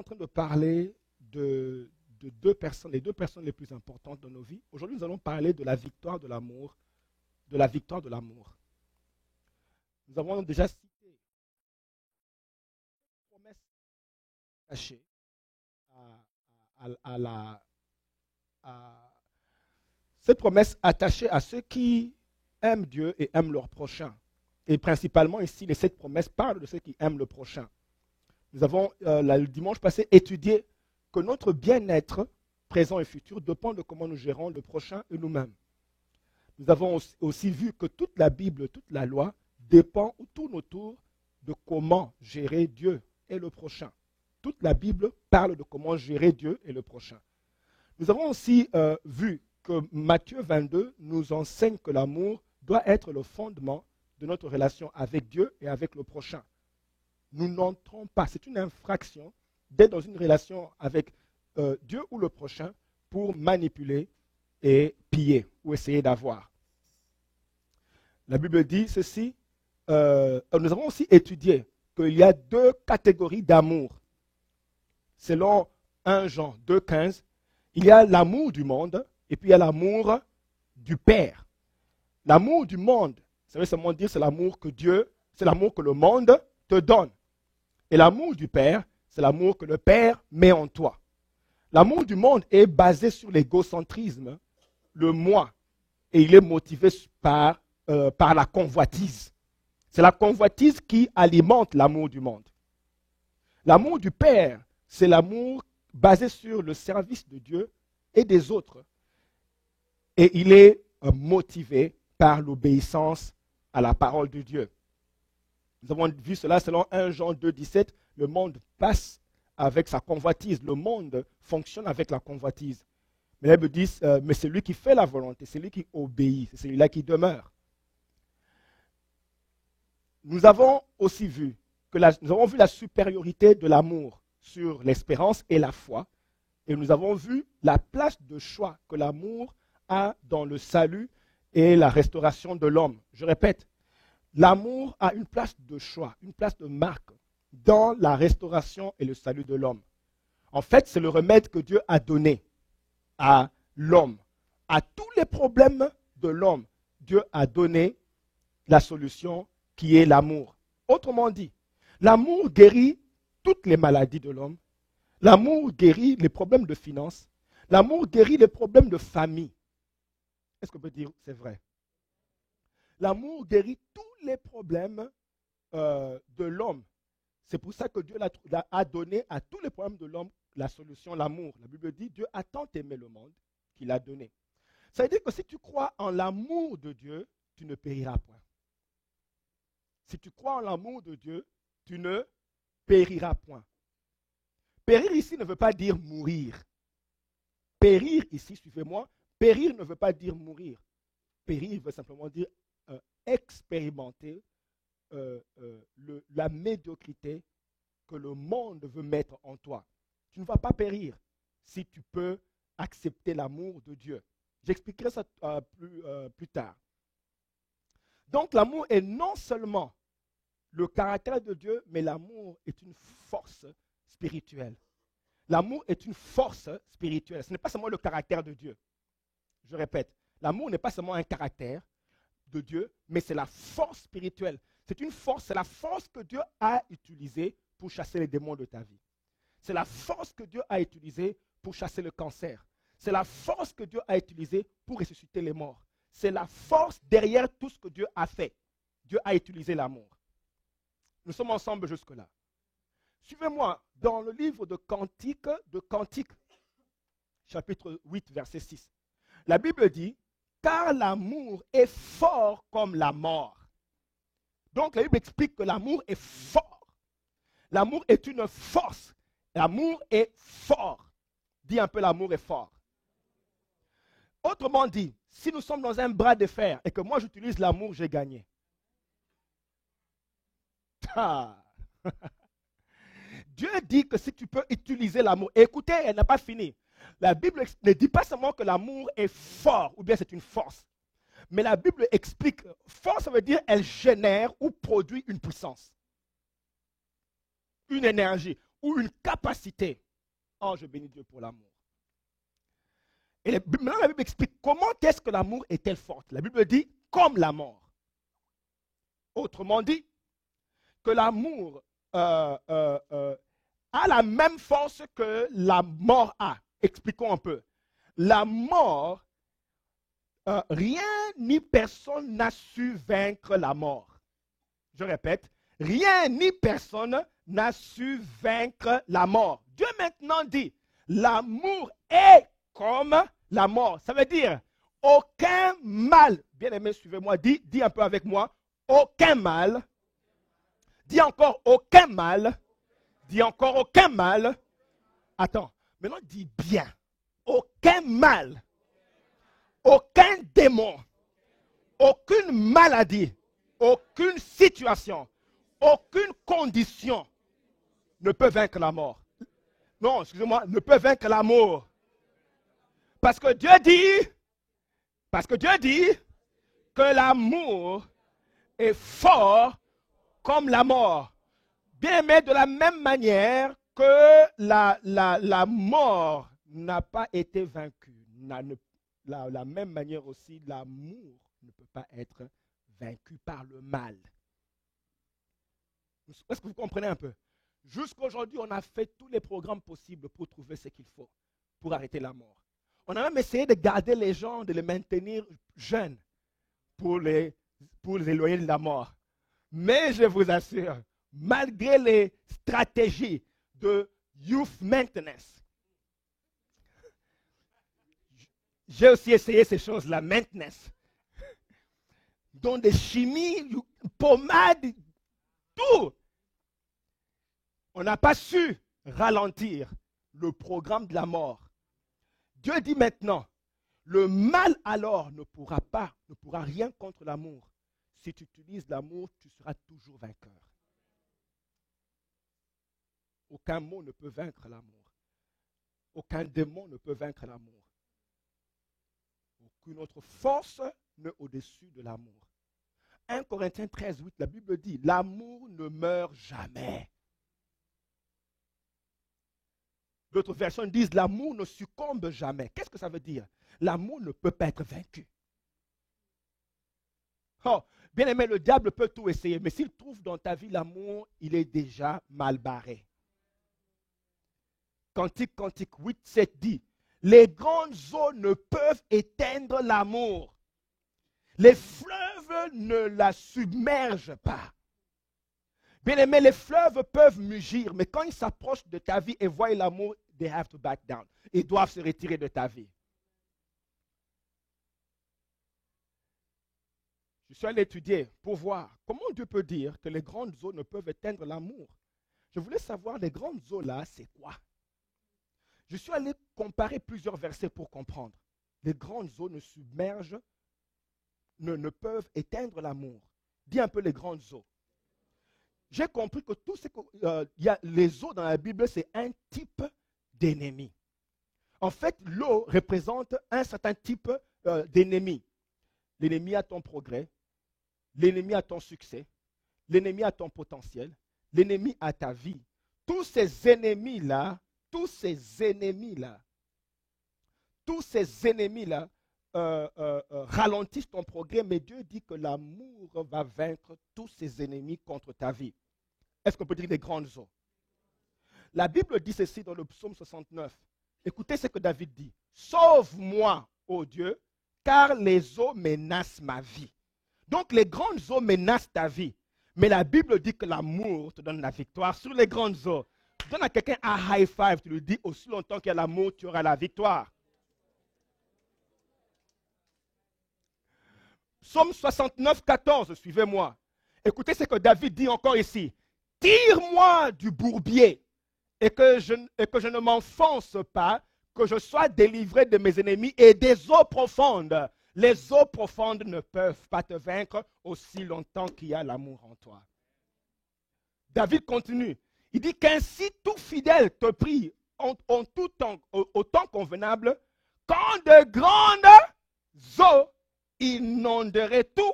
en train de parler de deux personnes, les deux personnes les plus importantes de nos vies. Aujourd'hui, nous allons parler de la victoire de l'amour, de la victoire de l'amour. Nous avons déjà cité une promesse attachée cette promesse attachée à ceux qui aiment Dieu et aiment leur prochain. Et principalement ici, les 7 promesses parlent de ceux qui aiment le prochain. Nous avons, le dimanche passé, étudié que notre bien-être présent et futur dépend de comment nous gérons le prochain et nous-mêmes. Nous avons aussi vu que toute la Bible, toute la loi dépend ou tourne autour de comment gérer Dieu et le prochain. Toute la Bible parle de comment gérer Dieu et le prochain. Nous avons aussi vu que Matthieu 22 nous enseigne que l'amour doit être le fondement de notre relation avec Dieu et avec le prochain. Nous n'entrons pas, c'est une infraction d'être dans une relation avec Dieu ou le prochain pour manipuler et piller ou essayer d'avoir. La Bible dit ceci, nous avons aussi étudié qu'il y a 2 catégories d'amour. Selon 1 Jean 2,15, il y a l'amour du monde et puis il y a l'amour du Père. L'amour du monde, ça veut seulement dire c'est l'amour que Dieu, c'est l'amour que le monde te donne. Et l'amour du Père, c'est l'amour que le Père met en toi. L'amour du monde est basé sur l'égocentrisme, le moi, et il est motivé par la convoitise. C'est la convoitise qui alimente l'amour du monde. L'amour du Père, c'est l'amour basé sur le service de Dieu et des autres. Et il est motivé par l'obéissance à la parole de Dieu. Nous avons vu cela selon 1 Jean 2,17. Le monde passe avec sa convoitise. Le monde fonctionne avec la convoitise. Mais la Bible dit, mais c'est lui qui fait la volonté, c'est lui qui obéit, c'est celui-là qui demeure. Nous avons aussi vu nous avons vu la supériorité de l'amour sur l'espérance et la foi. Et nous avons vu la place de choix que l'amour a dans le salut et la restauration de l'homme. Je répète, l'amour a une place de choix, une place de marque dans la restauration et le salut de l'homme. En fait, c'est le remède que Dieu a donné à l'homme. À tous les problèmes de l'homme, Dieu a donné la solution qui est l'amour. Autrement dit, l'amour guérit toutes les maladies de l'homme. L'amour guérit les problèmes de finances. L'amour guérit les problèmes de famille. Est-ce qu'on peut dire que c'est vrai? L'amour guérit tous les problèmes de l'homme. C'est pour ça que Dieu a donné à tous les problèmes de l'homme la solution, l'amour. La Bible dit, Dieu a tant aimé le monde qu'il a donné. Ça veut dire que si tu crois en l'amour de Dieu, tu ne périras point. Si tu crois en l'amour de Dieu, tu ne périras point. Périr ici ne veut pas dire mourir. Périr ici, suivez-moi, périr ne veut pas dire mourir. Périr veut simplement dire expérimenter la médiocrité que le monde veut mettre en toi. Tu ne vas pas périr si tu peux accepter l'amour de Dieu. J'expliquerai ça plus tard. Donc l'amour est non seulement le caractère de Dieu, mais l'amour est une force spirituelle. L'amour est une force spirituelle. Ce n'est pas seulement le caractère de Dieu. Je répète, l'amour n'est pas seulement un caractère de Dieu, mais c'est la force spirituelle. C'est une force, c'est la force que Dieu a utilisée pour chasser les démons de ta vie. C'est la force que Dieu a utilisée pour chasser le cancer. C'est la force que Dieu a utilisée pour ressusciter les morts. C'est la force derrière tout ce que Dieu a fait. Dieu a utilisé l'amour. Nous sommes ensemble jusque-là. Suivez-moi dans le livre de Cantiques, chapitre 8, verset 6. La Bible dit, car l'amour est fort comme la mort. Donc la Bible explique que l'amour est fort. L'amour est une force. L'amour est fort. Dis un peu, l'amour est fort. Autrement dit, si nous sommes dans un bras de fer et que moi j'utilise l'amour, j'ai gagné. Ah. Dieu dit que si tu peux utiliser l'amour, écoutez, elle n'a pas fini. La Bible ne dit pas seulement que l'amour est fort, ou bien c'est une force. Mais la Bible explique, force ça veut dire elle génère ou produit une puissance, une énergie. ou une capacité. Oh, je bénis Dieu pour l'amour. Et maintenant, la Bible explique comment est-ce que l'amour est-elle forte. La Bible dit comme la mort. Autrement dit, que l'amour a la même force que la mort a. Expliquons un peu. La mort, rien ni personne n'a su vaincre la mort. Je répète, rien ni personne n'a su vaincre la mort. Dieu maintenant dit, l'amour est comme la mort. Ça veut dire, aucun mal, bien aimé, suivez-moi, dis un peu avec moi, aucun mal. Dis encore aucun mal. Dis encore aucun mal. Attends, maintenant dis bien. Aucun mal. Aucun démon. Aucune maladie. Aucune situation. Aucune condition ne peut vaincre la mort. Non, excusez-moi, ne peut vaincre l'amour. Parce que Dieu dit que l'amour est fort comme la mort. Bien aimé, de la même manière que la mort n'a pas été vaincue, la même manière aussi, l'amour ne peut pas être vaincu par le mal. Est-ce que vous comprenez un peu? Jusqu'à aujourd'hui, on a fait tous les programmes possibles pour trouver ce qu'il faut pour arrêter la mort. On a même essayé de garder les gens, de les maintenir jeunes pour les éloigner de la mort. Mais je vous assure, malgré les stratégies de youth maintenance, j'ai aussi essayé ces choses-là, maintenance, dont des chimies, pommades, tout. On n'a pas su ralentir le programme de la mort. Dieu dit maintenant, le mal alors ne pourra rien contre l'amour. Si tu utilises l'amour, tu seras toujours vainqueur. Aucun mot ne peut vaincre l'amour. Aucun démon ne peut vaincre l'amour. Aucune autre force n'est au-dessus de l'amour. 1 Corinthiens 13, 8, la Bible dit, l'amour ne meurt jamais. D'autres versions disent, l'amour ne succombe jamais. Qu'est-ce que ça veut dire? L'amour ne peut pas être vaincu. Oh, bien aimé, le diable peut tout essayer, mais s'il trouve dans ta vie l'amour, il est déjà mal barré. Cantique 8, 7 dit, les grandes eaux ne peuvent éteindre l'amour. Les fleuves ne la submergent pas. Bien aimé, les fleuves peuvent mugir, mais quand ils s'approchent de ta vie et voient l'amour, they have to back down. Ils doivent se retirer de ta vie. Je suis allé étudier pour voir comment Dieu peut dire que les grandes eaux ne peuvent éteindre l'amour. Je voulais savoir les grandes eaux là, c'est quoi? Je suis allé comparer plusieurs versets pour comprendre. Les grandes eaux ne submergent, ne peuvent éteindre l'amour. Dis un peu les grandes eaux. J'ai compris que tout ce y a les eaux dans la Bible, c'est un type d'ennemi. En fait, l'eau représente un certain type d'ennemi. L'ennemi à ton progrès, l'ennemi à ton succès, l'ennemi à ton potentiel, l'ennemi à ta vie. Tous ces ennemis-là ralentissent ton progrès, mais Dieu dit que l'amour va vaincre tous ces ennemis contre ta vie. Est-ce qu'on peut dire des grandes eaux? La Bible dit ceci dans le psaume 69. Écoutez ce que David dit. Sauve-moi, ô Dieu, car les eaux menacent ma vie. Donc les grandes eaux menacent ta vie. Mais la Bible dit que l'amour te donne la victoire sur les grandes eaux. Donne à quelqu'un un high five, tu lui dis, aussi longtemps qu'il y a l'amour, tu auras la victoire. Psaume 69, 14, suivez-moi. Écoutez ce que David dit encore ici. Tire-moi du bourbier et que je ne m'enfonce pas, que je sois délivré de mes ennemis et des eaux profondes. Les eaux profondes ne peuvent pas te vaincre aussi longtemps qu'il y a l'amour en toi. David continue. Il dit qu'ainsi tout fidèle te prie en tout temps, au temps convenable, quand de grandes eaux inonderaient tout,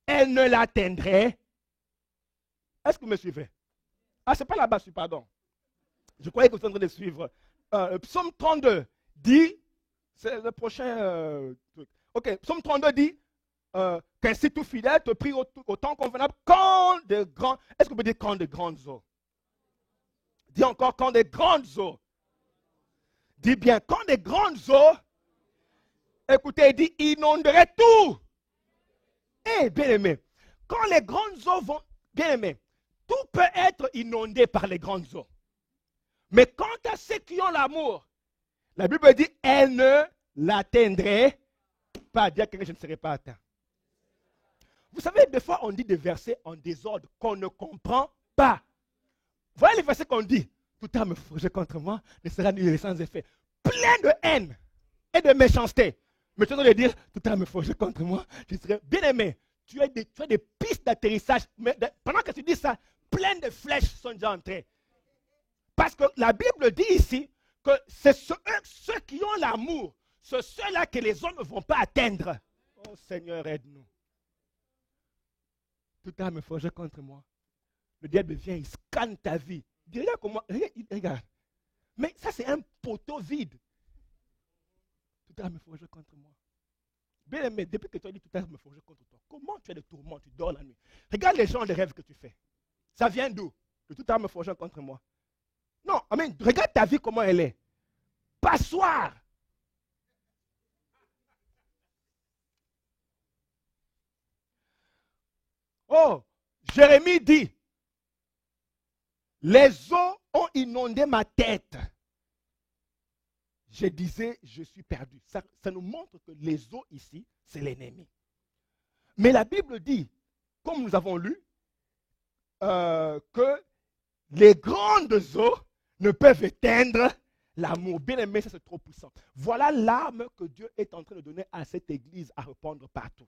elles ne l'atteindrait. Est-ce que vous me suivez? Ah, c'est pas là-bas, pardon. Je croyais que vous êtes en train de suivre. Le psaume 32 dit, c'est le prochain truc. Ok, psaume 32 dit, qu'ainsi tout fidèle te prie au temps convenable quand de grands. Est-ce qu'on peut dire quand de grandes eaux? Dis encore quand de grandes eaux. Dis bien, quand des grandes eaux, écoutez, il dit inonderait tout. Eh, bien aimé, quand les grandes eaux vont, bien aimé, tout peut être inondé par les grandes eaux. Mais quant à ceux qui ont l'amour, la Bible dit, elle ne l'atteindrait pas. Dire que je ne serai pas atteint. Vous savez, des fois, on dit des versets en désordre qu'on ne comprend pas. Voyez les versets qu'on dit. Tout à me forger contre moi ne sera nul et sans effet. Plein de haine et de méchanceté. Mais tu dois dire, tout à me forger contre moi, je serai bien aimé. Tu as des pistes d'atterrissage. Mais pendant que tu dis ça, plein de flèches sont déjà entrées. Parce que la Bible dit ici que c'est ceux qui ont l'amour, c'est ceux-là que les hommes ne vont pas atteindre. Oh Seigneur, aide-nous. Tout à me forger contre moi. Le diable vient, il scanne ta vie. Il dit, regarde comment, regarde. Mais ça, c'est un poteau vide. Tout à me forger contre moi. Bien aimé, depuis que tu as dit tout à me forger contre toi, comment tu as des tourments, tu dors la nuit? Regarde les gens, les rêves que tu fais. Ça vient d'où? De tout à me forger contre moi. Non, amen. Regarde ta vie, comment elle est. Passoire. Oh, Jérémie dit, les eaux ont inondé ma tête. Je disais, je suis perdu. Ça nous montre que les eaux ici, c'est l'ennemi. Mais la Bible dit, comme nous avons lu, que les grandes eaux ne peuvent éteindre l'amour. Bien aimé, ça c'est trop puissant. Voilà l'arme que Dieu est en train de donner à cette église à répandre partout.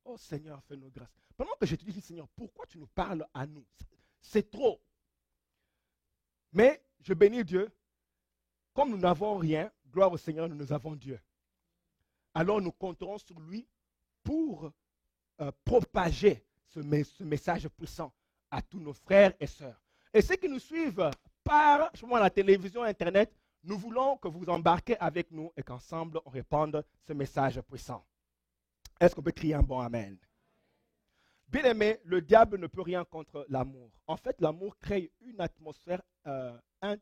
Oh Seigneur, fais-nous grâce. Pendant que je te dis, Seigneur, pourquoi tu nous parles à nous? C'est trop. Mais je bénis Dieu. Comme nous n'avons rien, gloire au Seigneur, nous avons Dieu. Alors nous compterons sur lui pour propager ce message puissant à tous nos frères et sœurs. Et ceux qui nous suivent par la télévision, Internet, nous voulons que vous embarquez avec nous et qu'ensemble on répande ce message puissant. Est-ce qu'on peut crier un bon amen? Bien aimé, le diable ne peut rien contre l'amour. En fait, l'amour crée une atmosphère, un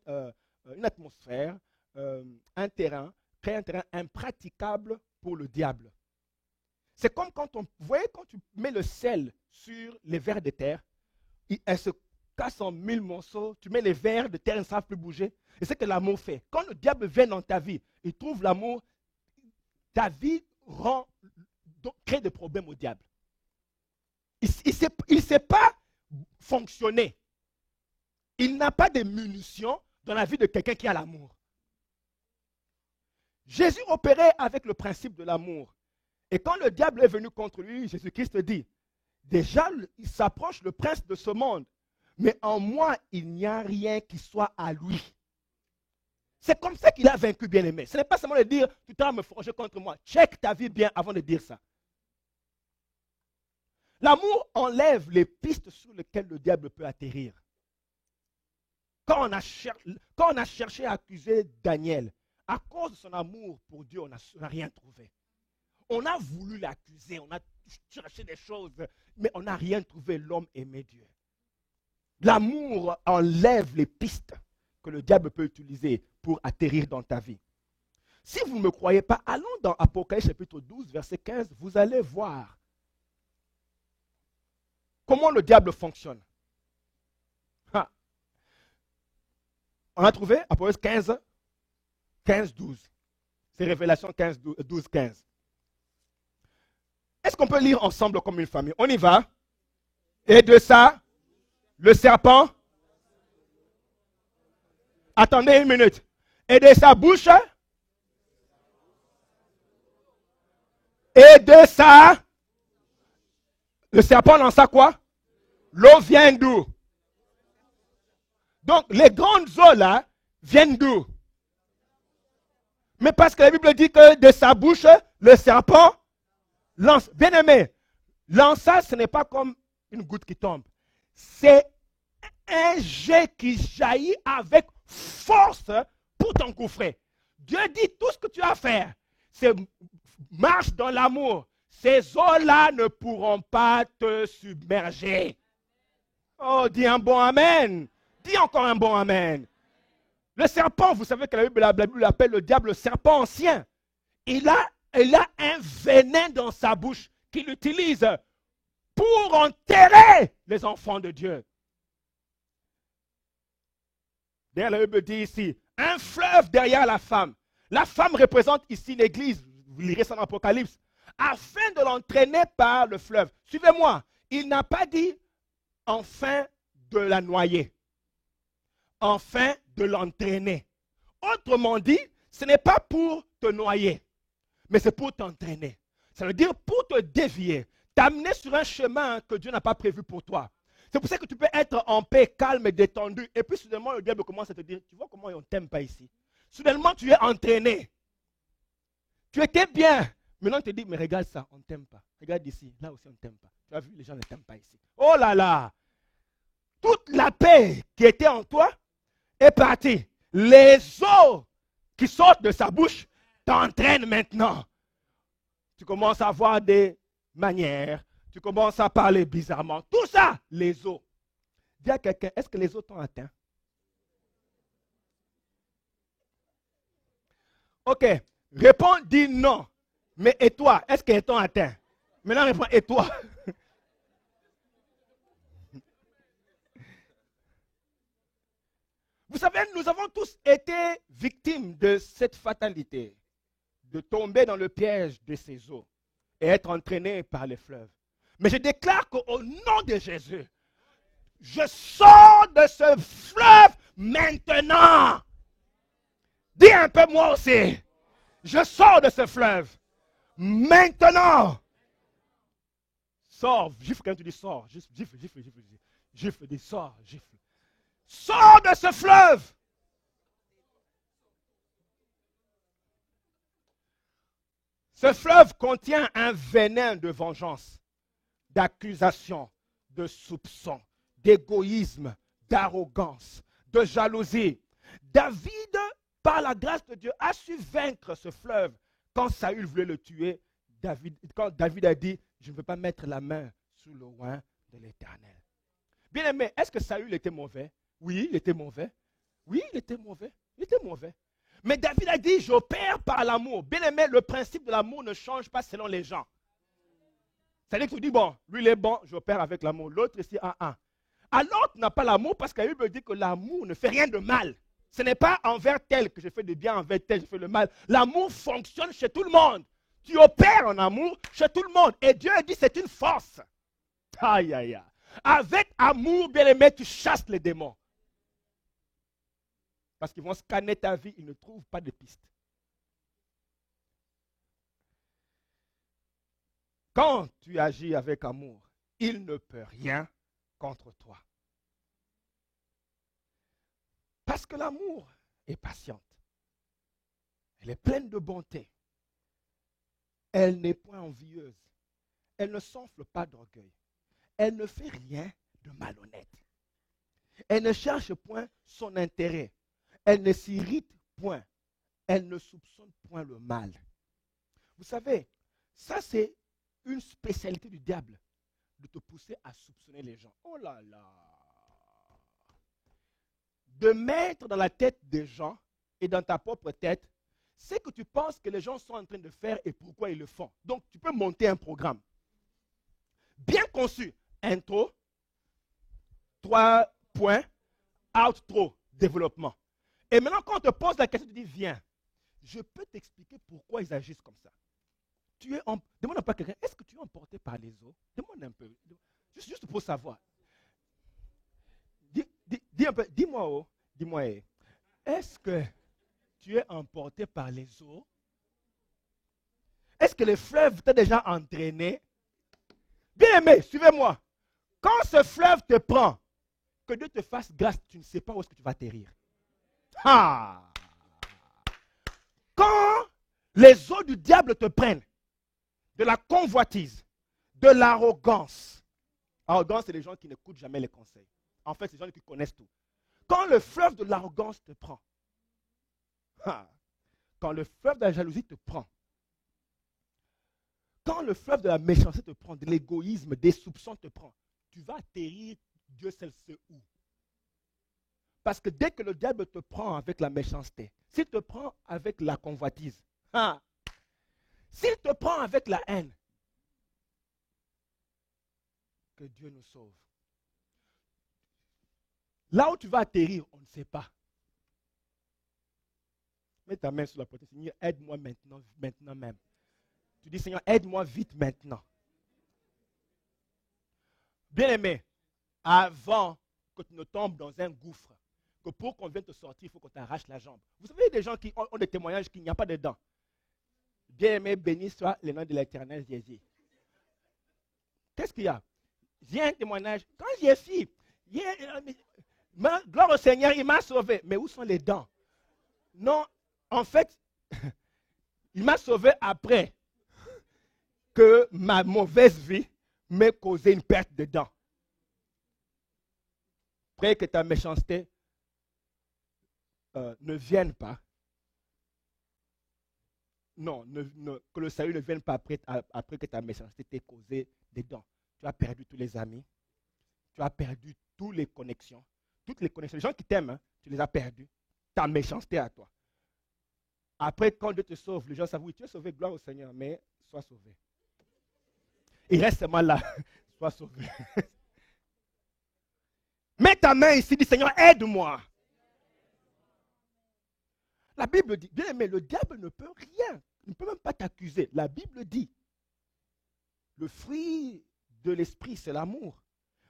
terrain impraticable pour le diable. C'est comme quand vous voyez, quand tu mets le sel sur les vers de terre, elles se cassent en 1000 morceaux, tu mets les vers de terre, elles ne savent plus bouger. Et c'est ce que l'amour fait. Quand le diable vient dans ta vie, il trouve l'amour, ta vie crée des problèmes au diable. Il ne sait pas fonctionner. Il n'a pas de munitions dans la vie de quelqu'un qui a l'amour. Jésus opérait avec le principe de l'amour. Et quand le diable est venu contre lui, Jésus-Christ dit, déjà, il s'approche le prince de ce monde, mais en moi, il n'y a rien qui soit à lui. C'est comme ça qu'il a vaincu, bien-aimé. Ce n'est pas seulement de dire, tu t'as me forger contre moi. Check ta vie bien avant de dire ça. L'amour enlève les pistes sur lesquelles le diable peut atterrir. Quand on a cherché à accuser Daniel, à cause de son amour pour Dieu, on n'a rien trouvé. On a voulu l'accuser, on a cherché des choses, mais on n'a rien trouvé. L'homme aimait Dieu. L'amour enlève les pistes que le diable peut utiliser pour atterrir dans ta vie. Si vous ne me croyez pas, allons dans Apocalypse chapitre 12, verset 15, vous allez voir comment le diable fonctionne. Ah. On a trouvé Apocalypse 15, 12. C'est Révélation 12, 15. Est-ce qu'on peut lire ensemble comme une famille? On y va. Et de ça, le serpent. Attendez une minute. Et de sa bouche. Et de ça. Le serpent lança quoi? L'eau vient d'où? Donc, les grandes eaux là viennent d'où? Mais parce que la Bible dit que de sa bouche, le serpent lance. Bien aimé, lança, ce n'est pas comme une goutte qui tombe. C'est un jet jet qui jaillit avec force pour t'engouffrer. Dieu dit, tout ce que tu as à faire, c'est marche dans l'amour. Ces eaux-là ne pourront pas te submerger. Oh, dis un bon amen. Dis encore un bon amen. Le serpent, vous savez que la Bible l'appelle le diable le serpent ancien. Il a un venin dans sa bouche qu'il utilise pour enterrer les enfants de Dieu. D'ailleurs, la Bible dit ici, un fleuve derrière la femme. La femme représente ici l'Église, vous lirez ça dans l'Apocalypse, afin de l'entraîner par le fleuve. Suivez-moi, il n'a pas dit enfin de la noyer, enfin de l'entraîner. Autrement dit, ce n'est pas pour te noyer, mais c'est pour t'entraîner. Ça veut dire pour te dévier, t'amener sur un chemin que Dieu n'a pas prévu pour toi. C'est pour ça que tu peux être en paix, calme et détendu. Et puis soudainement, le diable commence à te dire, tu vois comment on ne t'aime pas ici. Soudainement, tu es entraîné. Tu étais bien. Maintenant, on te dit, mais regarde ça, on ne t'aime pas. Regarde ici, là aussi, on ne t'aime pas. Tu as vu, les gens ne t'aiment pas ici. Oh là là! Toute la paix qui était en toi est partie. Les eaux qui sortent de sa bouche t'entraînent maintenant. Tu commences à avoir des manières. Tu commences à parler bizarrement. Tout ça, les eaux. Dis à quelqu'un, est-ce que les eaux t'ont atteint? Ok. Réponds, dis non. Mais et toi, est-ce qu'elles t'ont atteint? Maintenant, réponds, et toi? Vous savez, nous avons tous été victimes de cette fatalité, de tomber dans le piège de ces eaux et être entraînés par les fleuves. Mais je déclare qu'au nom de Jésus, je sors de ce fleuve maintenant. Dis un peu moi aussi. Je sors de ce fleuve maintenant. Sors. Gifle quand tu dis sors. Gifle. Gifle, dis sors. Gifle. Sors de ce fleuve. Ce fleuve contient un venin de vengeance, d'accusation, de soupçon, d'égoïsme, d'arrogance, de jalousie. David, par la grâce de Dieu, a su vaincre ce fleuve. Quand Saül voulait le tuer, quand David a dit, je ne veux pas mettre la main sous le oint de l'Éternel. Bien aimé, est-ce que Saül était mauvais? Oui, il était mauvais. Oui, il était mauvais. Il était mauvais. Mais David a dit, j'opère par l'amour. Bien aimé, le principe de l'amour ne change pas selon les gens. C'est-à-dire que tu dis, bon, lui il est bon, j'opère avec l'amour. L'autre ici, alors tu n'as pas l'amour parce que la Bible dit que l'amour ne fait rien de mal. Ce n'est pas envers tel que je fais du bien, envers tel que je fais le mal. L'amour fonctionne chez tout le monde. Tu opères en amour chez tout le monde. Et Dieu dit, c'est une force. Aïe, aïe, aïe. Avec amour, bien aimé, tu chasses les démons. Parce qu'ils vont scanner ta vie, ils ne trouvent pas de piste. Quand tu agis avec amour, il ne peut rien contre toi. Parce que l'amour est patiente. Elle est pleine de bonté. Elle n'est point envieuse. Elle ne s'enfle pas d'orgueil. Elle ne fait rien de malhonnête. Elle ne cherche point son intérêt. Elle ne s'irrite point. Elle ne soupçonne point le mal. Vous savez, ça c'est une spécialité du diable, de te pousser à soupçonner les gens. Oh là là! De mettre dans la tête des gens et dans ta propre tête, c'est que tu penses que les gens sont en train de faire et pourquoi ils le font. Donc tu peux monter un programme bien conçu. Intro, 3 points, outro, développement. Et maintenant, quand on te pose la question, tu dis, viens, je peux t'expliquer pourquoi ils agissent comme ça. Demande un peu à quelqu'un, est-ce que tu es emporté par les eaux? Demande un peu, juste pour savoir. Dis un peu, dis-moi, est-ce que tu es emporté par les eaux? Est-ce que le fleuve t'a déjà entraîné? Bien aimé, suivez-moi. Quand ce fleuve te prend, que Dieu te fasse grâce, tu ne sais pas où est-ce que tu vas atterrir. Ah! Quand les eaux du diable te prennent, de la convoitise, de l'arrogance. Arrogance, c'est les gens qui n'écoutent jamais les conseils. En fait, c'est les gens qui connaissent tout. Quand le fleuve de l'arrogance te prend, quand le fleuve de la jalousie te prend, quand le fleuve de la méchanceté te prend, de l'égoïsme, des soupçons te prend, tu vas atterrir, Dieu sait où. Parce que dès que le diable te prend avec la méchanceté, s'il te prend avec la convoitise, s'il te prend avec la haine, que Dieu nous sauve. Là où tu vas atterrir, on ne sait pas. Mets ta main sur la poitrine, Seigneur, aide-moi maintenant, maintenant même. Tu dis, Seigneur, aide-moi vite maintenant. Bien-aimé, avant que tu ne tombes dans un gouffre, que pour qu'on vienne te sortir, il faut qu'on t'arrache la jambe. Vous savez, il y a des gens qui ont des témoignages qu'il n'y a pas de dents. Bien-aimé, béni soit le nom de l'Éternel Jésus. Qu'est-ce qu'il y a? J'ai un témoignage. Quand j'ai fille, gloire au Seigneur, il m'a sauvé. Mais où sont les dents? Non, en fait, il m'a sauvé après que ma mauvaise vie m'ait causé une perte de dents. Prie que ta méchanceté ne vienne pas. Non, que le salut ne vienne pas après que ta méchanceté t'ait causé des dents. Tu as perdu tous les amis. Tu as perdu toutes les connexions. Toutes les connexions. Les gens qui t'aiment, tu les as perdus. Ta méchanceté à toi. Après, quand Dieu te sauve, les gens savent, oui, tu es sauvé, gloire au Seigneur, mais sois sauvé. Il reste seulement là. Sois sauvé. Mets ta main ici, dis Seigneur, aide-moi. La Bible dit, bien aimé, le diable ne peut rien. Il ne peut même pas t'accuser. La Bible dit, le fruit de l'esprit, c'est l'amour.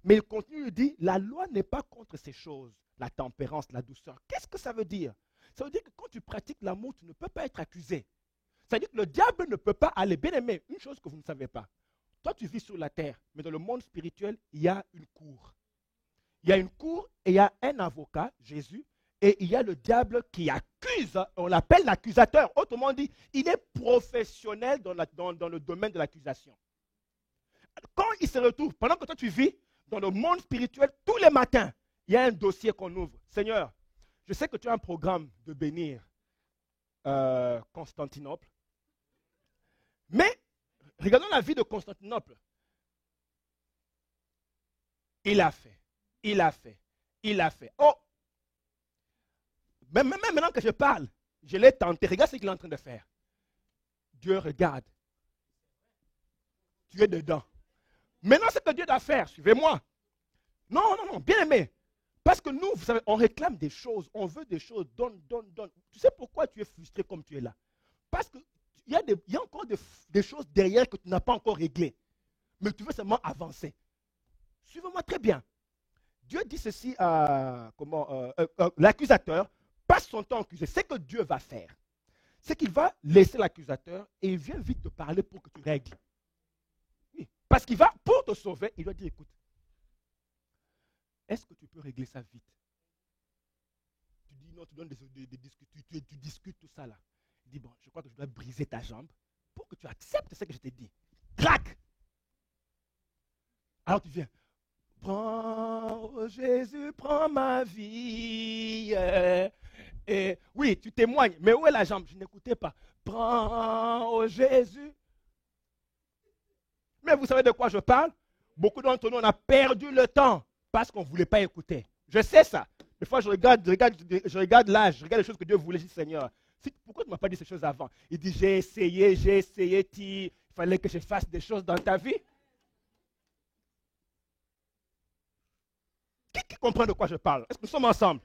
Mais il continue de dire, la loi n'est pas contre ces choses. La tempérance, la douceur. Qu'est-ce que ça veut dire? Ça veut dire que quand tu pratiques l'amour, tu ne peux pas être accusé. Ça veut dire que le diable ne peut pas aller. Bien aimé, une chose que vous ne savez pas. Toi, tu vis sur la terre, mais dans le monde spirituel, il y a une cour. Il y a une cour et il y a un avocat, Jésus, et il y a le diable qui accuse, on l'appelle l'accusateur. Autrement dit, il est professionnel dans le domaine de l'accusation. Quand il se retrouve, pendant que toi tu vis dans le monde spirituel, tous les matins, il y a un dossier qu'on ouvre. Seigneur, je sais que tu as un programme de bénir Constantinople, mais regardons la vie de Constantinople. Il a fait, il a fait, il a fait. Oh! Même maintenant que je parle, je l'ai tenté. Regarde ce qu'il est en train de faire. Dieu regarde. Tu es dedans. Maintenant, c'est ce que Dieu doit faire. Suivez-moi. Non, non, non, bien aimé. Parce que nous, vous savez, on réclame des choses. On veut des choses. Donne, donne, donne. Tu sais pourquoi tu es frustré comme tu es là? Parce qu'il y a encore des choses derrière que tu n'as pas encore réglées. Mais tu veux seulement avancer. Suivez-moi très bien. Dieu dit ceci à l'accusateur. Passe son temps à accuser. C'est ce que Dieu va faire. C'est qu'il va laisser l'accusateur et il vient vite te parler pour que tu règles. Oui. Parce qu'il va, pour te sauver, il va dire, écoute, est-ce que tu peux régler ça vite? Tu dis non, tu donnes tu discutes tout ça là. Il dit, bon, je crois que je dois briser ta jambe pour que tu acceptes ce que je t'ai dit. Crac! Alors tu viens. Prends, oh Jésus, prends ma vie. Et oui, tu témoignes, mais où est la jambe? Je n'écoutais pas. Prends, oh Jésus. Mais vous savez de quoi je parle? Beaucoup d'entre nous, on a perdu le temps parce qu'on ne voulait pas écouter. Je sais ça. Des fois, je regarde l'âge, je regarde les choses que Dieu voulait. Je dis, Seigneur, pourquoi tu ne m'as pas dit ces choses avant? Il dit, j'ai essayé, il fallait que je fasse des choses dans ta vie. Qui comprend de quoi je parle? Est-ce que nous sommes ensemble?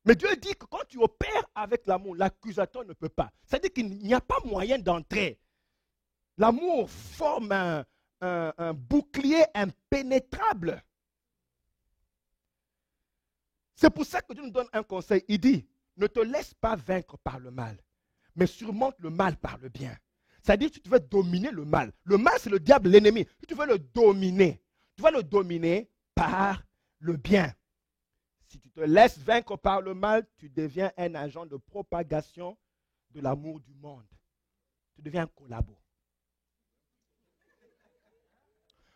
Mais Dieu dit que quand tu opères avec l'amour, l'accusateur ne peut pas. C'est-à-dire qu'il n'y a pas moyen d'entrer. L'amour forme un bouclier impénétrable. C'est pour ça que Dieu nous donne un conseil. Il dit, ne te laisse pas vaincre par le mal, mais surmonte le mal par le bien. C'est-à-dire que tu veux dominer le mal. Le mal, c'est le diable, l'ennemi. Tu veux le dominer. Tu vas le dominer par le bien. Si tu te laisses vaincre par le mal, tu deviens un agent de propagation de l'amour du monde. Tu deviens un collabo.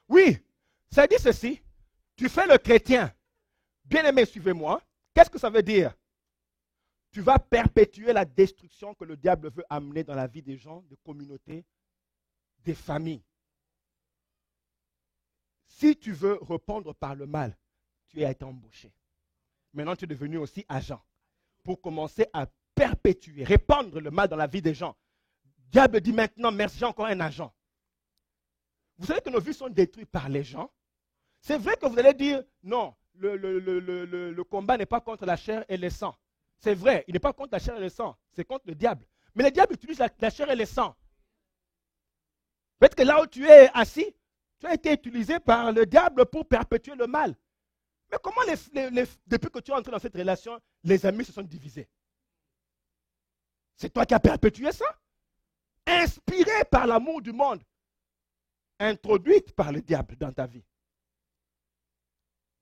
Oui, ça dit ceci. Tu fais le chrétien. Bien-aimé, suivez-moi. Qu'est-ce que ça veut dire? Tu vas perpétuer la destruction que le diable veut amener dans la vie des gens, des communautés, des familles. Si tu veux répondre par le mal, tu as été embauché. Maintenant, tu es devenu aussi agent pour commencer à perpétuer, répandre le mal dans la vie des gens. Le diable dit maintenant, merci, j'ai encore un agent. Vous savez que nos vies sont détruites par les gens. C'est vrai que vous allez dire, non, le combat n'est pas contre la chair et le sang. C'est vrai, il n'est pas contre la chair et le sang, c'est contre le diable. Mais le diable utilise la chair et le sang. Peut-être que là où tu es assis, tu as été utilisé par le diable pour perpétuer le mal. Mais comment, depuis que tu es entré dans cette relation, les amis se sont divisés? C'est toi qui as perpétué ça? Inspiré par l'amour du monde, introduite par le diable dans ta vie.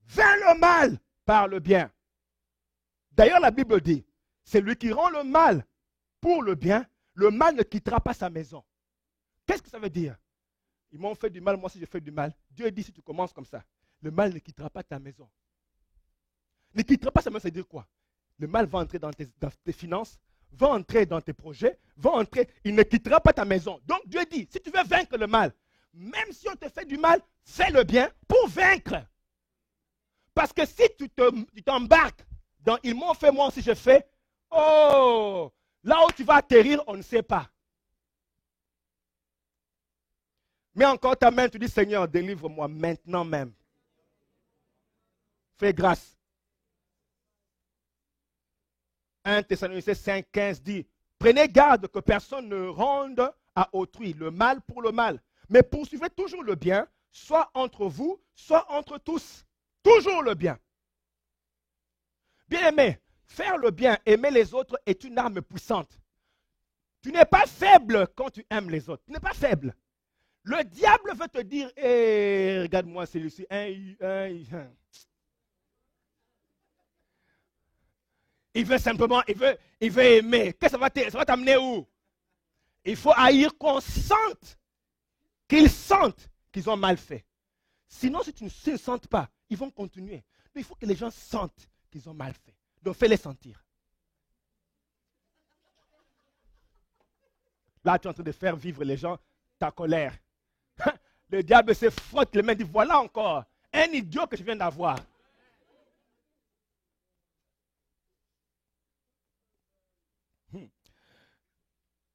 Vains le mal par le bien. D'ailleurs, la Bible dit, c'est lui qui rend le mal pour le bien, le mal ne quittera pas sa maison. Qu'est-ce que ça veut dire? Ils m'ont fait du mal, moi aussi je fais du mal. Dieu dit, si tu commences comme ça, le mal ne quittera pas ta maison. Ne quittera pas sa maison, ça veut dire quoi? Le mal va entrer dans tes finances, va entrer dans tes projets, va entrer, il ne quittera pas ta maison. Donc Dieu dit, si tu veux vaincre le mal, même si on te fait du mal, fais le bien pour vaincre. Parce que si tu t'embarques dans ils m'ont fait, moi aussi je fais, oh, là où tu vas atterrir, on ne sait pas. Mets encore ta main, tu dis Seigneur, délivre-moi maintenant même. Fais grâce. 1 Thessaloniciens 5,15 dit, prenez garde que personne ne rende à autrui le mal pour le mal, mais poursuivez toujours le bien, soit entre vous, soit entre tous. Toujours le bien. Bien-aimé, faire le bien, aimer les autres est une arme puissante. Tu n'es pas faible quand tu aimes les autres. Tu n'es pas faible. Le diable veut te dire, hey, regarde-moi celui-ci. Il veut simplement, il veut aimer. Qu'est-ce que ça va t'amener où? Il faut haïr qu'on sente, qu'ils sentent qu'ils ont mal fait. Sinon, si tu ne le sens pas, ils vont continuer. Mais il faut que les gens sentent qu'ils ont mal fait. Donc, fais-les sentir. Là, tu es en train de faire vivre les gens ta colère. Le diable se frotte les mains et dit, voilà encore un idiot que je viens d'avoir.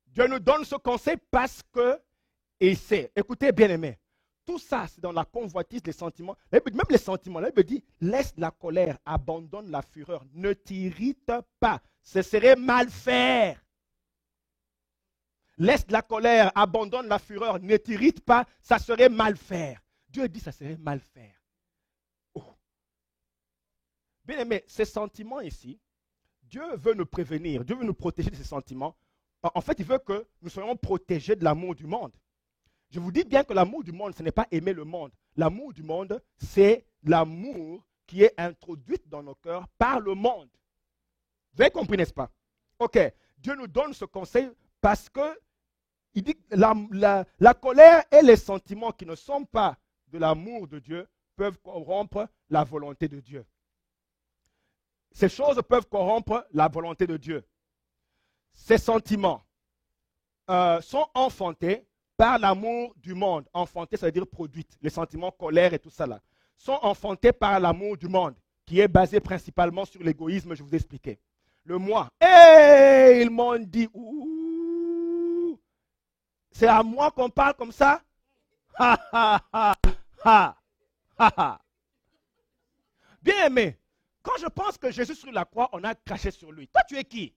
Dieu nous donne ce conseil parce qu'il sait. Écoutez, bien-aimés, tout ça, c'est dans la convoitise des sentiments. Même les sentiments, la Bible dit, laisse la colère, abandonne la fureur, ne t'irrite pas. Ce serait mal faire. Laisse la colère, abandonne la fureur, ne t'irrite pas, ça serait mal faire. Dieu dit, ça serait mal faire. Oh. Bien-aimés, ces sentiments ici, Dieu veut nous prévenir, Dieu veut nous protéger de ces sentiments. En fait, il veut que nous soyons protégés de l'amour du monde. Je vous dis bien que l'amour du monde, ce n'est pas aimer le monde. L'amour du monde, c'est l'amour qui est introduit dans nos cœurs par le monde. Vous avez compris, n'est-ce pas? Ok, Dieu nous donne ce conseil parce que il dit que la colère et les sentiments qui ne sont pas de l'amour de Dieu peuvent corrompre la volonté de Dieu. Ces choses peuvent corrompre la volonté de Dieu. Ces sentiments sont enfantés par l'amour du monde. Enfantés, ça veut dire produite. Les sentiments, colère et tout ça là, sont enfantés par l'amour du monde, qui est basé principalement sur l'égoïsme, je vous ai expliqué. Le moi. Hey, ils m'ont dit, ouh, c'est à moi qu'on parle comme ça? Ha, ha, ha, ha, ha, ha. Bien aimé, quand je pense que Jésus sur la croix, on a craché sur lui. Toi, tu es qui?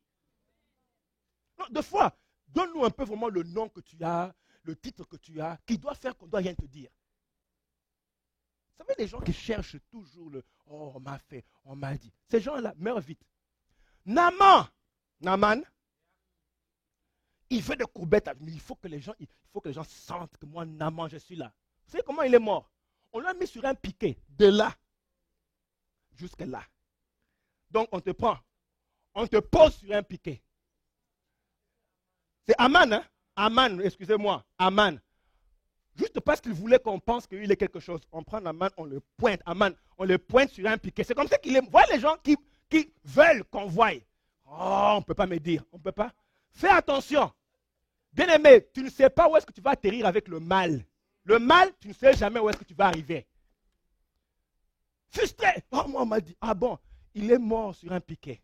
Non, deux fois, donne-nous un peu vraiment le nom que tu as, le titre que tu as, qui doit faire qu'on ne doit rien te dire. Vous savez, les gens qui cherchent toujours le « oh, on m'a fait, on m'a dit ». Ces gens-là meurent vite. Naaman, il fait des courbettes, mais il faut que les gens sentent que moi, Naaman, je suis là. Vous savez comment il est mort? On l'a mis sur un piquet, de là jusqu'à là. Donc, on te prend, on te pose sur un piquet. C'est Aman, hein? Aman, excusez-moi, Aman. Juste parce qu'il voulait qu'on pense qu'il est quelque chose. On prend Aman, on le pointe. Aman, on les pointe sur un piquet. C'est comme ça qu'ils voient les gens qui veulent qu'on voie. Oh, on ne peut pas me dire, on ne peut pas. Fais attention. Bien-aimé, tu ne sais pas où est-ce que tu vas atterrir avec le mal. Le mal, tu ne sais jamais où est-ce que tu vas arriver. Frustré. Oh, moi, on m'a dit, ah bon, il est mort sur un piquet.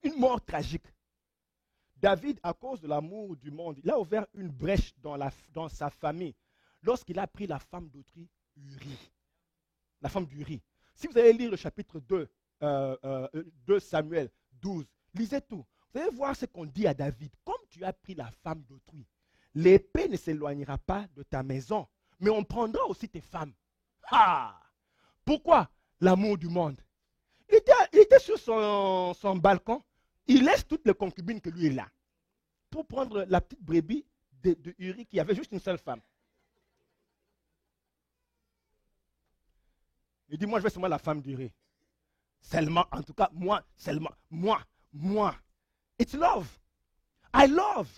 Une mort tragique. David, à cause de l'amour du monde, il a ouvert une brèche dans sa famille lorsqu'il a pris la femme d'autrui, Uri. La femme d'Uri. Si vous allez lire le chapitre 2 Samuel 12, lisez tout. Vous allez voir ce qu'on dit à David. Comme tu as pris la femme d'autrui, l'épée ne s'éloignera pas de ta maison, mais on prendra aussi tes femmes. Ah! Pourquoi l'amour du monde? Il était sur son balcon. Il laisse toutes les concubines que lui est là pour prendre la petite brebis de Uri qui avait juste une seule femme. Il dit, moi je veux seulement la femme d'Uri. Seulement, en tout cas, moi, seulement, moi. It's love. I love.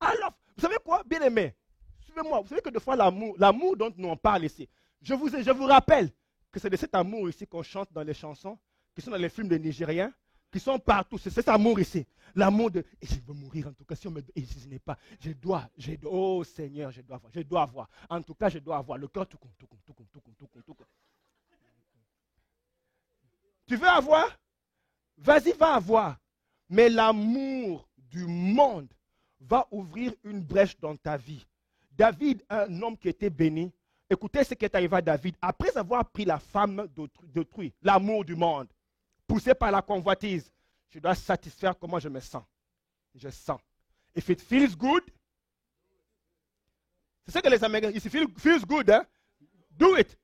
Vous savez quoi, bien aimé? Suivez-moi. Vous savez que des fois, l'amour dont nous on parle ici, je vous rappelle que c'est de cet amour ici qu'on chante dans les chansons, qui sont dans les films des Nigériens, qui sont partout. C'est cet amour ici. L'amour de, et je veux mourir en tout cas, si je n'ai pas, oh Seigneur, je dois avoir. En tout cas, je dois avoir le cœur tout compte. Tu veux avoir? Vas-y, va avoir. Mais l'amour du monde va ouvrir une brèche dans ta vie. David, un homme qui était béni, écoutez ce qui est arrivé à David. Après avoir pris la femme d'autrui, l'amour du monde, poussé par la convoitise, je dois satisfaire comment je me sens. Je sens. If it feels good, c'est ce que les Américains, if it feels good, hein, do it.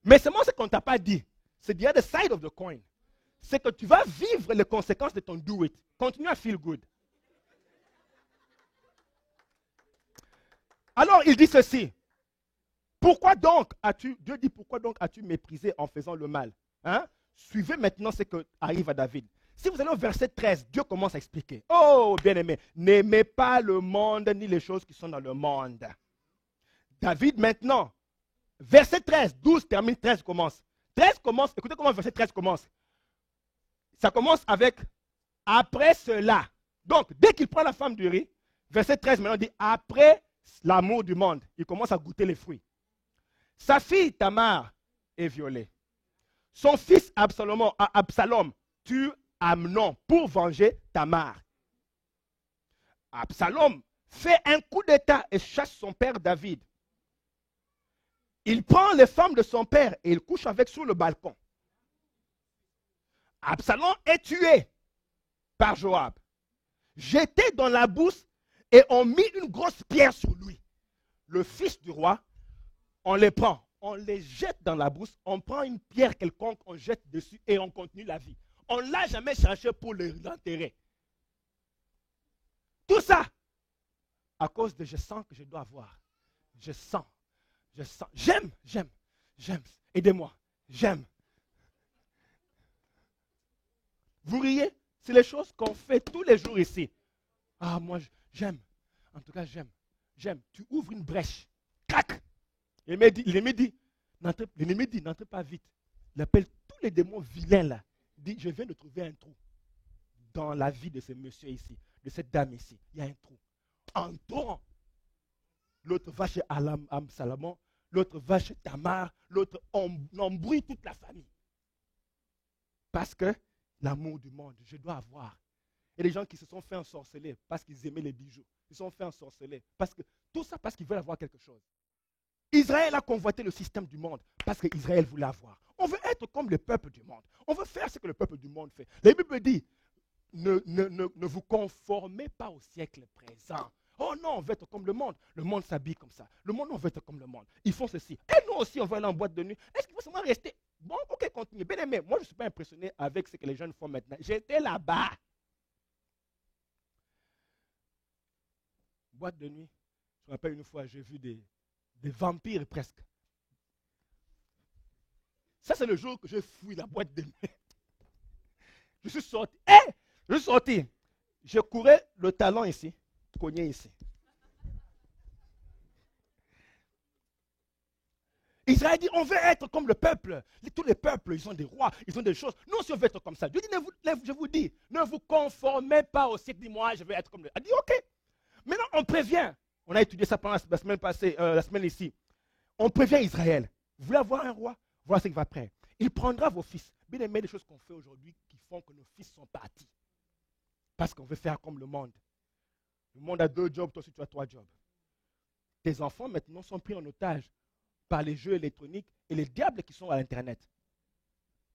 Mais c'est moi ce qu'on ne t'a pas dit. C'est the other side of the coin. C'est que tu vas vivre les conséquences de ton do it. Continue à feel good. Alors il dit ceci. Dieu dit, pourquoi donc as-tu méprisé en faisant le mal? Hein? Suivez maintenant ce qui arrive à David. Si vous allez au verset 13, Dieu commence à expliquer. Oh, bien-aimé, n'aimez pas le monde ni les choses qui sont dans le monde. David maintenant, verset 13, 12 termine, 13 commence. 13 commence, écoutez comment verset 13 commence. Ça commence avec « après cela ». Donc, dès qu'il prend la femme d'Uri, verset 13 maintenant dit « après l'amour du monde ». Il commence à goûter les fruits. Sa fille Tamar est violée. Son fils Absalom tue Amnon pour venger Tamar. Absalom fait un coup d'état et chasse son père David. Il prend les femmes de son père et il couche avec sur le balcon. Absalom est tué par Joab. Jeté dans la bourse et on mit une grosse pierre sur lui. Le fils du roi, on les prend, on les jette dans la bourse, on prend une pierre quelconque, on jette dessus et on continue la vie. On ne l'a jamais cherché pour l'enterrer. Tout ça, à cause de je sens que je dois avoir. Je sens. J'aime. Aidez-moi, j'aime. Vous riez? C'est les choses qu'on fait tous les jours ici. Ah, moi, j'aime. En tout cas, j'aime. Tu ouvres une brèche. Crac! L'ennemi dit, n'entre pas vite. Il appelle tous les démons vilains là. Il dit, je viens de trouver un trou. Dans la vie de ce monsieur ici, de cette dame ici, il y a un trou. Entrons. L'autre va chez Salomon, l'autre va chez Tamar, l'autre embrouille toute la famille. Parce que l'amour du monde, je dois avoir. Il y a des gens qui se sont fait ensorceler parce qu'ils aimaient les bijoux. Ils se sont fait ensorceler. Tout ça parce qu'ils veulent avoir quelque chose. Israël a convoité le système du monde parce qu'Israël voulait avoir. On veut être comme le peuple du monde. On veut faire ce que le peuple du monde fait. La Bible dit, ne vous conformez pas au siècle présent. Oh non, on veut être comme le monde. Le monde s'habille comme ça. Le monde, on veut être comme le monde. Ils font ceci. Et nous aussi, on va aller en boîte de nuit. Est-ce qu'il faut seulement rester? Bon, ok, continuez. Bien aimé, moi, je ne suis pas impressionné avec ce que les jeunes font maintenant. J'étais là-bas. Boîte de nuit. Je me rappelle une fois, j'ai vu des vampires presque. Ça, c'est le jour que j'ai fouillé la boîte de nuit. Je suis sorti. Je suis sorti. Je courais le talon ici, cogné ici. Israël dit, on veut être comme le peuple. Tous les peuples, ils ont des rois, ils ont des choses. Nous aussi, on veut être comme ça. Dieu dit, je vous dis, ne vous conformez pas au siècle. Dis, moi, je veux être comme le... Elle dit, ok. Maintenant, on prévient. On a étudié ça pendant la semaine passée, la semaine ici. On prévient Israël. Vous voulez avoir un roi? Voilà ce qui va après. Il prendra vos fils. Bien aimé, des choses qu'on fait aujourd'hui qui font que nos fils sont partis. Parce qu'on veut faire comme le monde. Le monde a 2 jobs, toi aussi tu as 3 jobs. Tes enfants maintenant sont pris en otage par les jeux électroniques et les diables qui sont à l'Internet.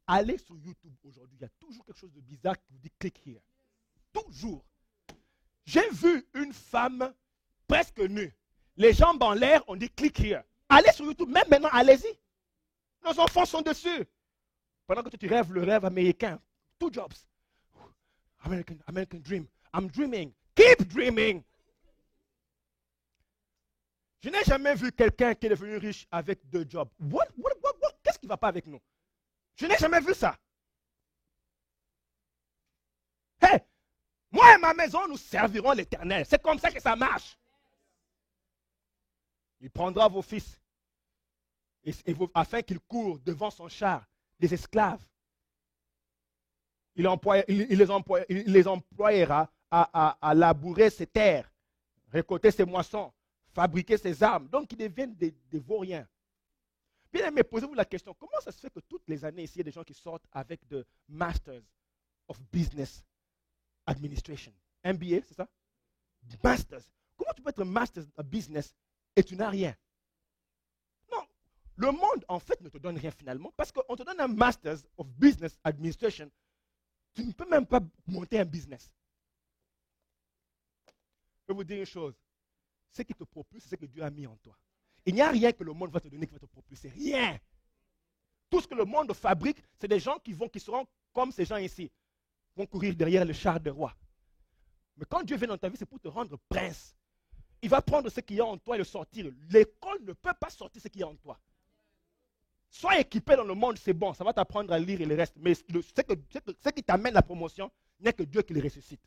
Allez sur YouTube aujourd'hui, il y a toujours quelque chose de bizarre qui vous dit click here. Toujours. J'ai vu une femme presque nue. Les jambes en l'air, on dit click here. Allez sur YouTube, même maintenant, allez-y. Nos enfants sont dessus. Pendant que tu rêves le rêve américain. 2 jobs. American dream. I'm dreaming. Keep dreaming. Je n'ai jamais vu quelqu'un qui est devenu riche avec 2 jobs. What? Qu'est-ce qui ne va pas avec nous? Je n'ai jamais vu ça. Hey, moi et ma maison, nous servirons l'Éternel. C'est comme ça que ça marche. Il prendra vos fils afin qu'ils courent devant son char, des esclaves. Il les employera à labourer ses terres, récolter ses moissons, fabriquer ses armes. Donc, ils deviennent des vauriens. Bien aimé, posez-vous la question, comment ça se fait que toutes les années, ici, il y a des gens qui sortent avec de Masters of Business Administration? MBA, c'est ça? Masters. Comment tu peux être Masters of Business et tu n'as rien? Non. Le monde, en fait, ne te donne rien finalement parce qu'on te donne un Masters of Business Administration. Tu ne peux même pas monter un business. Je vais vous dire une chose. Ce qui te propulse, c'est ce que Dieu a mis en toi. Il n'y a rien que le monde va te donner qui va te propulser. Rien. Tout ce que le monde fabrique, c'est des gens qui seront comme ces gens ici. Vont courir derrière le char de roi. Mais quand Dieu vient dans ta vie, c'est pour te rendre prince. Il va prendre ce qu'il y a en toi et le sortir. L'école ne peut pas sortir ce qu'il y a en toi. Sois équipé dans le monde, c'est bon. Ça va t'apprendre à lire et le reste. Mais ce qui t'amène la promotion, il n'y a que Dieu qui le ressuscite.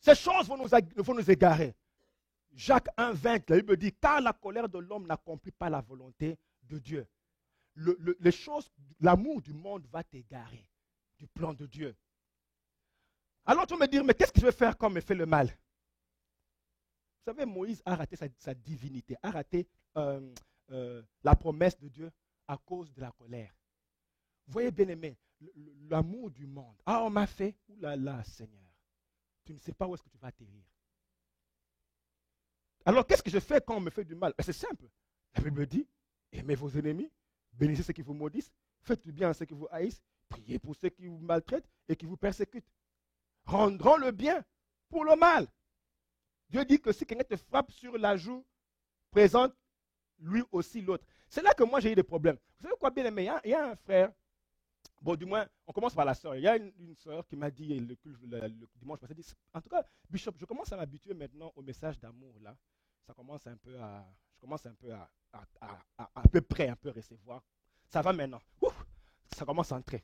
Ces choses vont nous égarer. Jacques 1,20, la Bible dit, car la colère de l'homme n'accomplit pas la volonté de Dieu. Les choses, l'amour du monde va t'égarer du plan de Dieu. Alors tu vas me dire, mais qu'est-ce que je vais faire quand on me fait le mal? Vous savez, Moïse a raté sa divinité, a raté la promesse de Dieu à cause de la colère. Vous voyez, bien aimé, l'amour du monde. Ah, on m'a fait, oulala, Seigneur. Tu ne sais pas où est-ce que tu vas atterrir. Alors, qu'est-ce que je fais quand on me fait du mal? C'est simple. La Bible dit, aimez vos ennemis, bénissez ceux qui vous maudissent, faites du bien à ceux qui vous haïssent, priez pour ceux qui vous maltraitent et qui vous persécutent. Rendrons le bien pour le mal. Dieu dit que si quelqu'un te frappe sur la joue, présente lui aussi l'autre. C'est là que moi j'ai eu des problèmes. Vous savez quoi, bien aimé? Il y a un frère, bon du moins, on commence par la sœur. Il y a une sœur qui m'a dit le dimanche passé, en tout cas, Bishop, je commence à m'habituer maintenant au message d'amour là. Je commence un peu à peu près un peu recevoir. Ça va maintenant. Ouf, ça commence à entrer.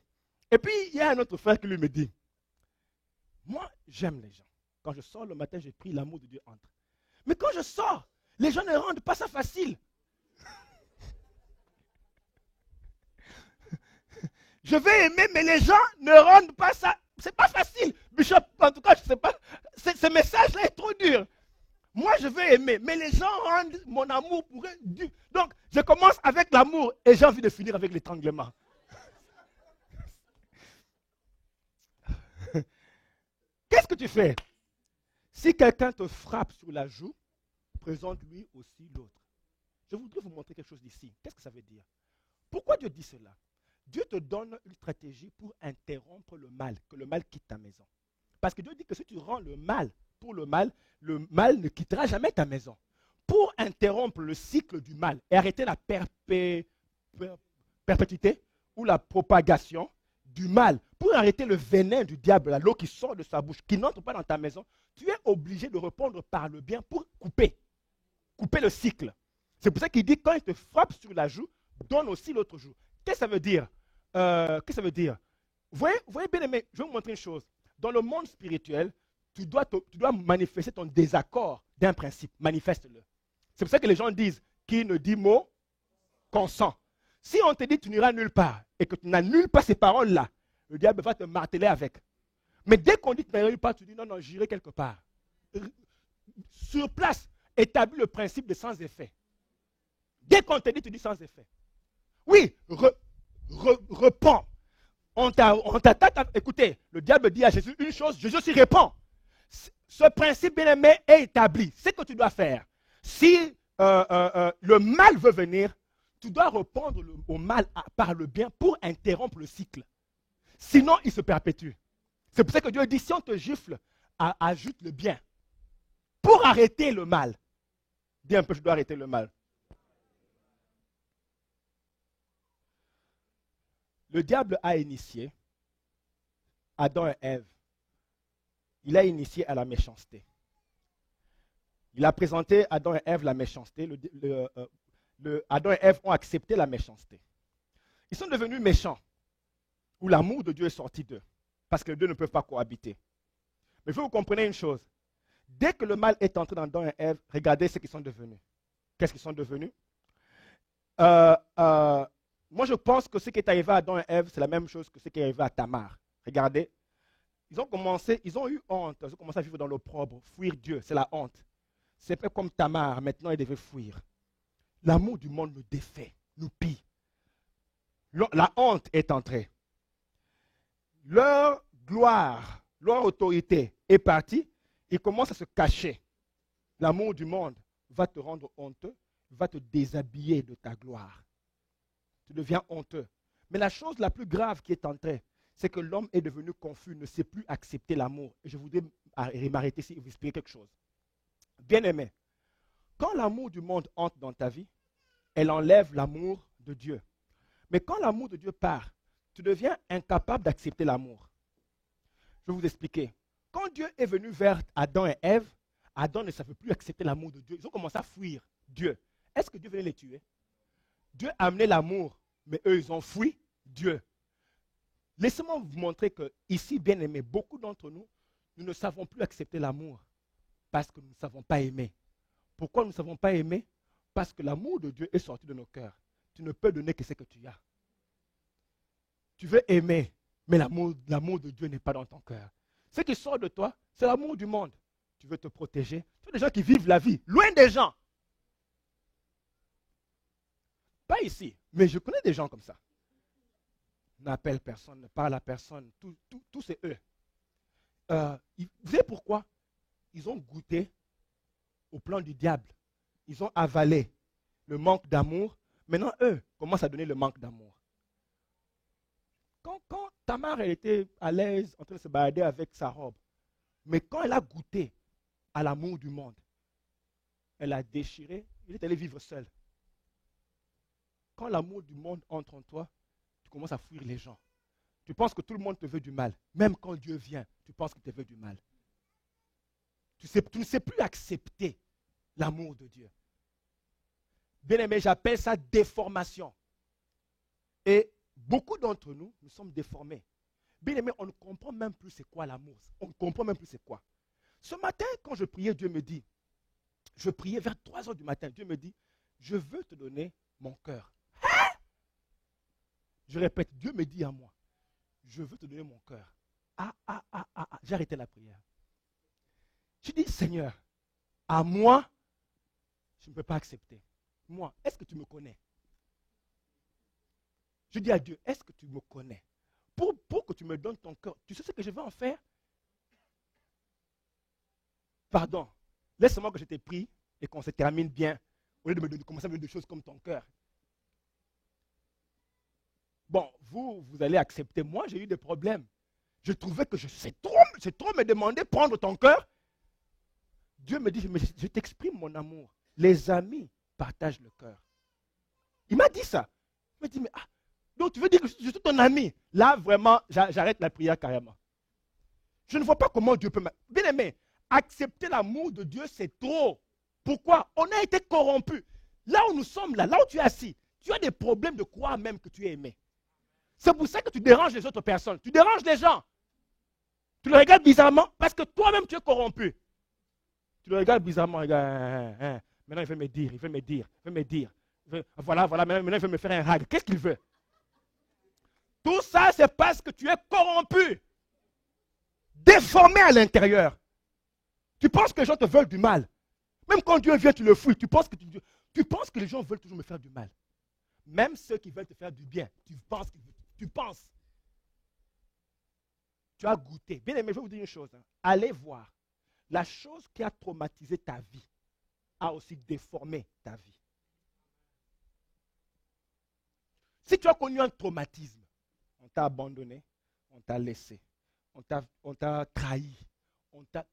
Et puis, il y a un autre frère qui lui me dit, moi, j'aime les gens. Quand je sors le matin, j'ai pris l'amour de Dieu entre. Mais quand je sors, les gens ne rendent pas ça facile. Je vais aimer, mais les gens ne rendent pas ça. C'est pas facile. Bishop, en tout cas, je ne sais pas. Ce message-là est trop dur. Moi, je veux aimer, mais les gens rendent mon amour pour eux dur. Donc, je commence avec l'amour et j'ai envie de finir avec l'étranglement. Qu'est-ce que tu fais? Si quelqu'un te frappe sur la joue, présente-lui aussi l'autre. Je voudrais vous montrer quelque chose d'ici. Qu'est-ce que ça veut dire? Pourquoi Dieu dit cela? Dieu te donne une stratégie pour interrompre le mal, que le mal quitte ta maison. Parce que Dieu dit que si tu rends le mal pour le mal ne quittera jamais ta maison. Pour interrompre le cycle du mal et arrêter la perpétuité ou la propagation du mal, pour arrêter le venin du diable, l'eau qui sort de sa bouche, qui n'entre pas dans ta maison, tu es obligé de répondre par le bien pour couper le cycle. C'est pour ça qu'il dit, quand il te frappe sur la joue, donne aussi l'autre joue. Qu'est-ce que ça veut dire? Qu'est-ce que ça veut dire? Vous voyez bien aimé, je vais vous montrer une chose. Dans le monde spirituel, tu dois manifester ton désaccord d'un principe. Manifeste-le. C'est pour ça que les gens disent, qui ne dit mot, consent. Si on te dit tu n'iras nulle part et que tu n'annules pas ces paroles-là, le diable va te marteler avec. Mais dès qu'on dit que tu n'iras nulle part, tu dis non, j'irai quelque part. Sur place, établis le principe de sans effet. Dès qu'on te dit, tu dis sans effet. Oui, repens. On t'attaque. Écoutez, le diable dit à Jésus une chose, Jésus s'y répond. Ce principe bien-aimé est établi. C'est ce que tu dois faire. Si le mal veut venir, tu dois répondre au mal par le bien pour interrompre le cycle. Sinon, il se perpétue. C'est pour ça que Dieu dit, si on te gifle, ajoute le bien. Pour arrêter le mal. Dis un peu, je dois arrêter le mal. Le diable a initié Adam et Ève. Il a initié à la méchanceté. Il a présenté Adam et Ève la méchanceté. Adam et Ève ont accepté la méchanceté. Ils sont devenus méchants, où l'amour de Dieu est sorti d'eux, parce que les deux ne peuvent pas cohabiter. Mais il faut que vous compreniez une chose. Dès que le mal est entré dans Adam et Ève, regardez ce qu'ils sont devenus. Qu'est-ce qu'ils sont devenus? Moi, je pense que ce qui est arrivé à Adam et Ève, c'est la même chose que ce qui est arrivé à Tamar. Regardez. Ils ont eu honte. Ils ont commencé à vivre dans l'opprobre, fuir Dieu. C'est la honte. C'est pas comme Tamar, maintenant ils devaient fuir. L'amour du monde nous défait, nous pille. La honte est entrée. Leur gloire, leur autorité est partie. Ils commencent à se cacher. L'amour du monde va te rendre honteux, va te déshabiller de ta gloire. Tu deviens honteux. Mais la chose la plus grave qui est entrée, c'est que l'homme est devenu confus, ne sait plus accepter l'amour. Et je voudrais m'arrêter ici et vous expliquer quelque chose. Bien-aimé, quand l'amour du monde entre dans ta vie, elle enlève l'amour de Dieu. Mais quand l'amour de Dieu part, tu deviens incapable d'accepter l'amour. Je vais vous expliquer. Quand Dieu est venu vers Adam et Ève, Adam ne savait plus accepter l'amour de Dieu. Ils ont commencé à fuir Dieu. Est-ce que Dieu venait les tuer? Dieu a amené l'amour, mais eux, ils ont fui Dieu. Laissez-moi vous montrer que, ici, bien aimés, beaucoup d'entre nous, nous ne savons plus accepter l'amour parce que nous ne savons pas aimer. Pourquoi nous ne savons pas aimer? Parce que l'amour de Dieu est sorti de nos cœurs. Tu ne peux donner que ce que tu as. Tu veux aimer, mais l'amour de Dieu n'est pas dans ton cœur. Ce qui sort de toi, c'est l'amour du monde. Tu veux te protéger. Tu veux des gens qui vivent la vie, loin des gens. Pas ici, mais je connais des gens comme ça. N'appelle personne, ne parle à personne, tout c'est eux. Vous savez pourquoi? Ils ont goûté au plan du diable. Ils ont avalé le manque d'amour. Maintenant, eux commencent à donner le manque d'amour. Quand Tamar elle était à l'aise en train de se balader avec sa robe, mais quand elle a goûté à l'amour du monde, elle a déchiré, elle est allée vivre seule. Quand l'amour du monde entre en toi, tu commences à fuir les gens. Tu penses que tout le monde te veut du mal. Même quand Dieu vient, tu penses qu'il te veut du mal. Tu ne sais plus accepter l'amour de Dieu. Bien aimé, j'appelle ça déformation. Et beaucoup d'entre nous, nous sommes déformés. Bien aimé, on ne comprend même plus c'est quoi l'amour. On ne comprend même plus c'est quoi. Ce matin, quand je priais, Dieu me dit, je priais vers 3 heures du matin, Dieu me dit, je veux te donner mon cœur. Hein? Je répète, Dieu me dit à moi, je veux te donner mon cœur. J'ai arrêté la prière. Je dis, Seigneur, à moi, je ne peux pas accepter. Moi, est-ce que tu me connais? Je dis à Dieu, est-ce que tu me connais? Pour que tu me donnes ton cœur, tu sais ce que je vais en faire? Pardon, laisse-moi que je t'ai pris et qu'on se termine bien, au lieu de commencer à me donner des choses comme ton cœur. Bon, vous allez accepter. Moi, j'ai eu des problèmes. Je trouvais que c'est trop me demander de prendre ton cœur. Dieu me dit, je t'exprime mon amour. Les amis partagent le cœur. Il m'a dit ça. Il m'a dit, mais donc tu veux dire que je suis ton ami? Là, vraiment, j'arrête la prière carrément. Je ne vois pas comment Dieu peut... Bien aimé, accepter l'amour de Dieu, c'est trop. Pourquoi? On a été corrompus. Là où nous sommes, là où tu es assis, tu as des problèmes de croire même que tu es aimé. C'est pour ça que tu déranges les autres personnes. Tu déranges les gens. Tu le regardes bizarrement parce que toi-même tu es corrompu. Tu le regardes bizarrement, regarde, Maintenant, il veut me dire, il veut me dire, il veut me dire. Voilà, maintenant, il veut me faire un rag. Qu'est-ce qu'il veut? Tout ça, c'est parce que tu es corrompu, déformé à l'intérieur. Tu penses que les gens te veulent du mal. Même quand Dieu vient, tu le fouilles. Tu penses que les gens veulent toujours me faire du mal. Même ceux qui veulent te faire du bien, tu penses. Tu as goûté. Bien aimé, je vais vous dire une chose. Allez voir. La chose qui a traumatisé ta vie a aussi déformé ta vie. Si tu as connu un traumatisme, on t'a abandonné, on t'a laissé, on t'a trahi,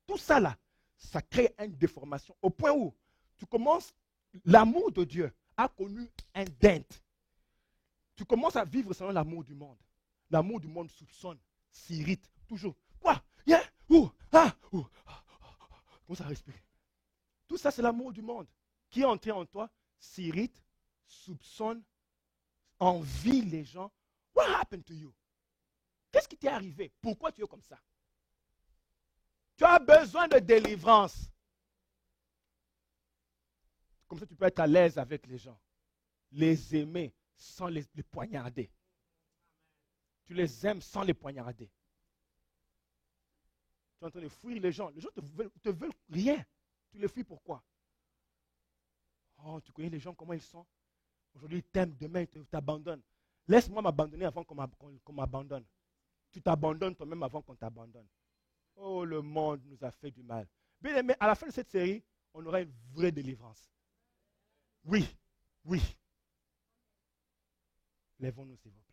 tout ça là, ça crée une déformation au point où tu commences, l'amour de Dieu a connu un dent. Tu commences à vivre selon l'amour du monde. L'amour du monde soupçonne, s'irrite, toujours. Quoi? Yeah? Commence à respirer. Tout ça, c'est l'amour du monde qui est entré en toi, s'irrite, soupçonne, envie les gens. What happened to you? Qu'est-ce qui t'est arrivé? Pourquoi tu es comme ça? Tu as besoin de délivrance. Comme ça, tu peux être à l'aise avec les gens. Les aimer sans les poignarder. Tu les aimes sans les poignarder. Tu es en train de fuir les gens. Les gens te veulent rien. Tu les fuis pourquoi? Oh, tu connais les gens, comment ils sont? Aujourd'hui, ils t'aiment, demain, ils t'abandonnent. Laisse-moi m'abandonner avant qu'on m'abandonne. Tu t'abandonnes toi-même avant qu'on t'abandonne. Oh, le monde nous a fait du mal. Bien aimé, à la fin de cette série, on aura une vraie délivrance. Oui, oui. Lèvons-nous, s'il vous plaît.